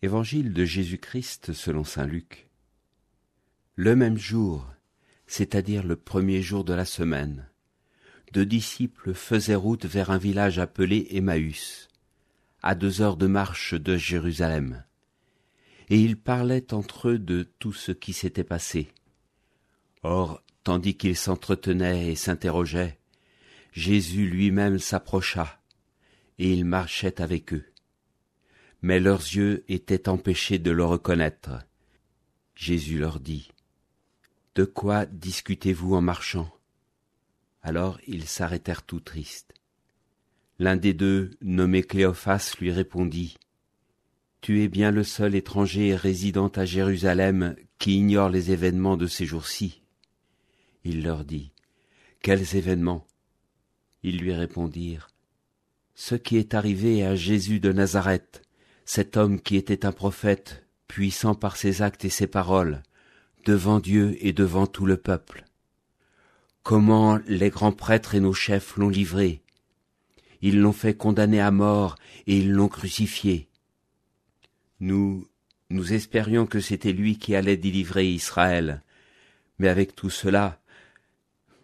Évangile de Jésus-Christ selon saint Luc. Le même jour, c'est-à-dire le premier jour de la semaine, 2 disciples faisaient route vers un village appelé Emmaüs, à 2 heures de marche de Jérusalem. Et ils parlaient entre eux de tout ce qui s'était passé. Or, tandis qu'ils s'entretenaient et s'interrogeaient, Jésus lui-même s'approcha, et il marchait avec eux. Mais leurs yeux étaient empêchés de le reconnaître. Jésus leur dit : « De quoi discutez-vous en marchant ?» Alors ils s'arrêtèrent tout tristes. L'un des deux, nommé Cléophas, lui répondit : « Tu es bien le seul étranger résidant à Jérusalem qui ignore les événements de ces jours-ci. » Il leur dit : « Quels événements ?» Ils lui répondirent : « Ce qui est arrivé à Jésus de Nazareth, cet homme qui était un prophète, puissant par ses actes et ses paroles, devant Dieu et devant tout le peuple. Comment les grands prêtres et nos chefs l'ont livré. Ils l'ont fait condamner à mort et ils l'ont crucifié. Nous espérions que c'était lui qui allait délivrer Israël, mais avec tout cela,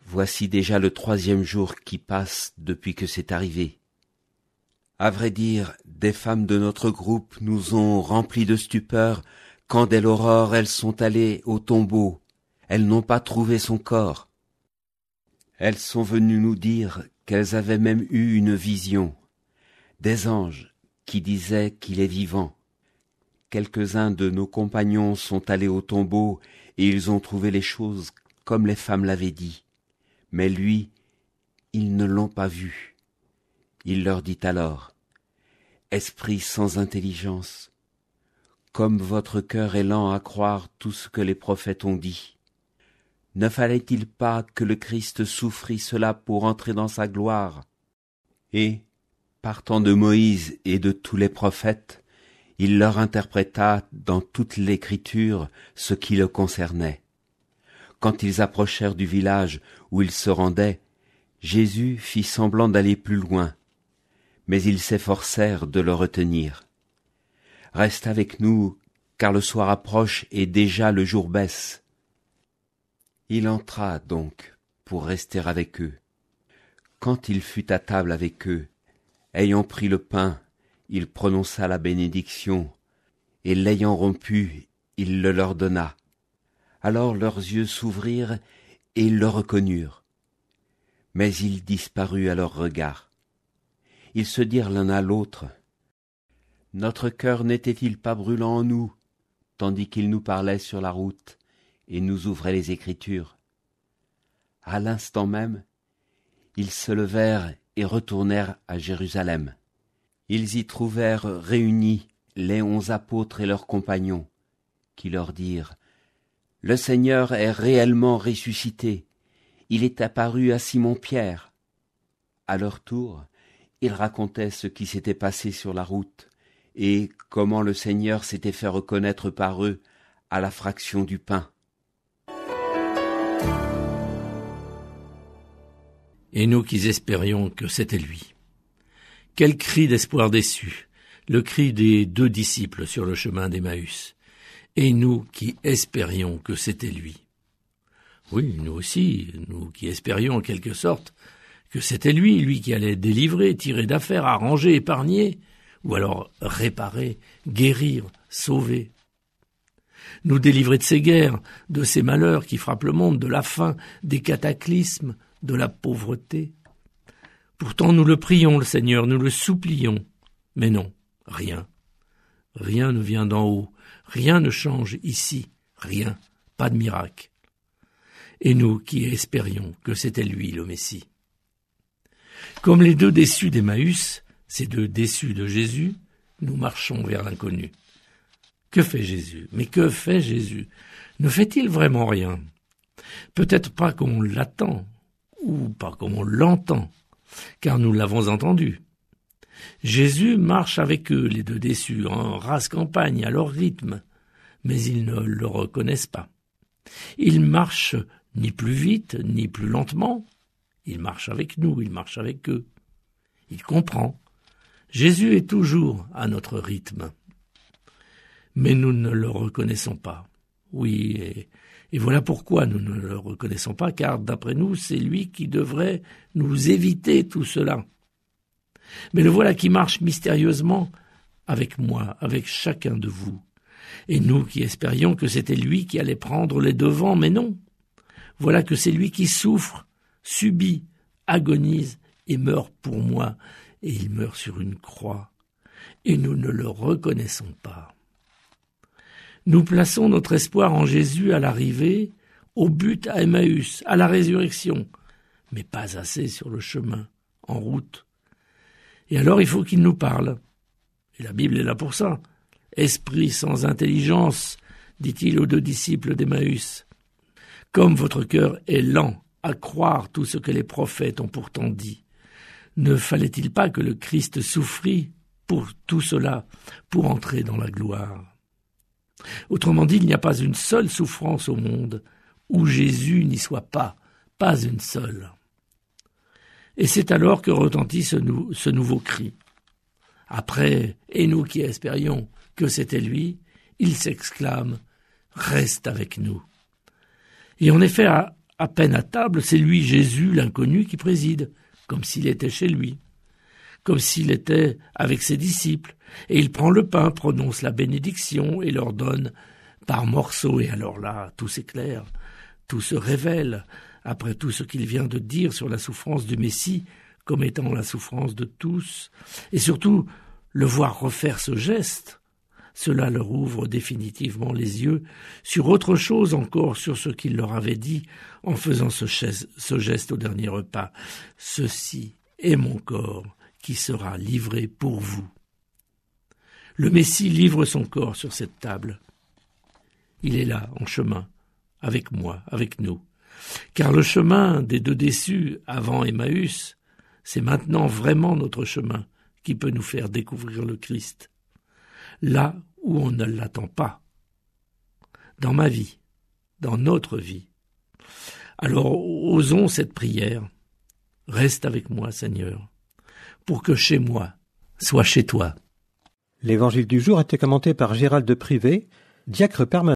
voici déjà le 3e jour qui passe depuis que c'est arrivé. À vrai dire, des femmes de notre groupe nous ont remplis de stupeur quand dès l'aurore elles sont allées au tombeau. Elles n'ont pas trouvé son corps. Elles sont venues nous dire qu'elles avaient même eu une vision, des anges qui disaient qu'il est vivant. Quelques-uns de nos compagnons sont allés au tombeau et ils ont trouvé les choses comme les femmes l'avaient dit. Mais lui, ils ne l'ont pas vu. Il leur dit alors : « Esprit sans intelligence, comme votre cœur est lent à croire tout ce que les prophètes ont dit. Ne fallait-il pas que le Christ souffrît cela pour entrer dans sa gloire ? Et, partant de Moïse et de tous les prophètes, il leur interpréta dans toute l'Écriture ce qui le concernait. Quand ils approchèrent du village où ils se rendaient, Jésus fit semblant d'aller plus loin, mais ils s'efforcèrent de le retenir. « Reste avec nous, car le soir approche et déjà le jour baisse. » Il entra donc pour rester avec eux. Quand il fut à table avec eux, ayant pris le pain, il prononça la bénédiction, et l'ayant rompu, il le leur donna. Alors leurs yeux s'ouvrirent et ils le reconnurent. Mais il disparut à leur regard. Ils se dirent l'un à l'autre : « Notre cœur n'était-il pas brûlant en nous, tandis qu'il nous parlait sur la route et nous ouvrait les Écritures ?» À l'instant même, ils se levèrent et retournèrent à Jérusalem. Ils y trouvèrent réunis les 11 apôtres et leurs compagnons, qui leur dirent : « Le Seigneur est réellement ressuscité. Il est apparu à Simon-Pierre. » À leur tour, ils racontaient ce qui s'était passé sur la route et comment le Seigneur s'était fait reconnaître par eux à la fraction du pain. Et nous qui espérions que c'était lui. Quel cri d'espoir déçu, le cri des 2 disciples sur le chemin d'Emmaüs. Et nous qui espérions que c'était lui. Oui, nous aussi, nous qui espérions en quelque sorte que c'était lui qui allait délivrer, tirer d'affaire, arranger, épargner, ou alors réparer, guérir, sauver. Nous délivrer de ces guerres, de ces malheurs qui frappent le monde, de la faim, des cataclysmes, de la pauvreté. Pourtant nous le prions, le Seigneur, nous le supplions. Mais non, rien. Rien ne vient d'en haut, rien ne change ici, rien, pas de miracle. Et nous qui espérions que c'était lui le Messie. Comme les 2 déçus d'Emmaüs, ces 2 déçus de Jésus, nous marchons vers l'inconnu. Que fait Jésus ? Mais que fait Jésus ? Ne fait-il vraiment rien ? Peut-être pas comme on l'attend, ou pas comme on l'entend, car nous l'avons entendu. Jésus marche avec eux, les 2 déçus, en rase campagne, à leur rythme, mais ils ne le reconnaissent pas. Il marche ni plus vite, ni plus lentement. Il marche avec nous, il marche avec eux. Il comprend. Jésus est toujours à notre rythme. mais nous ne le reconnaissons pas. Oui, et voilà pourquoi nous ne le reconnaissons pas, car d'après nous, c'est lui qui devrait nous éviter tout cela. Mais le voilà qui marche mystérieusement avec moi, avec chacun de vous. Et nous qui espérions que c'était lui qui allait prendre les devants, mais non. Voilà que c'est lui qui souffre, subit, agonise et meurt pour moi, et il meurt sur une croix. Et nous ne le reconnaissons pas. Nous plaçons notre espoir en Jésus à l'arrivée, au but à Emmaüs, à la résurrection, mais pas assez sur le chemin, en route. Et alors il faut qu'il nous parle. Et la Bible est là pour ça. Esprit sans intelligence, dit-il aux 2 disciples d'Emmaüs. Comme votre cœur est lent à croire tout ce que les prophètes ont pourtant dit, ne fallait-il pas que le Christ souffrit pour tout cela, pour entrer dans la gloire? Autrement dit, il n'y a pas une seule souffrance au monde où Jésus n'y soit pas, pas une seule. Et c'est alors que retentit ce nouveau cri. Après, et nous qui espérions que c'était lui, il s'exclame « Reste avec nous ». Et en effet, à peine à table, c'est lui, Jésus, l'inconnu, qui préside, comme s'il était chez lui, comme s'il était avec ses disciples, et il prend le pain, prononce la bénédiction et leur donne par morceaux. Et alors là, tout s'éclaire, tout se révèle, après tout ce qu'il vient de dire sur la souffrance du Messie, comme étant la souffrance de tous, et surtout le voir refaire ce geste, cela leur ouvre définitivement les yeux sur autre chose encore, sur ce qu'il leur avait dit en faisant ce geste au dernier repas. « Ceci est mon corps qui sera livré pour vous. » Le Messie livre son corps sur cette table. Il est là, en chemin, avec moi, avec nous. Car le chemin des 2 déçus avant Emmaüs, c'est maintenant vraiment notre chemin qui peut nous faire découvrir le Christ. Là où on ne l'attend pas. Dans ma vie, dans notre vie. Alors osons cette prière. Reste avec moi, Seigneur, pour que chez moi soit chez toi. L'évangile du jour a été commenté par Gérald de Privé, diacre permanent.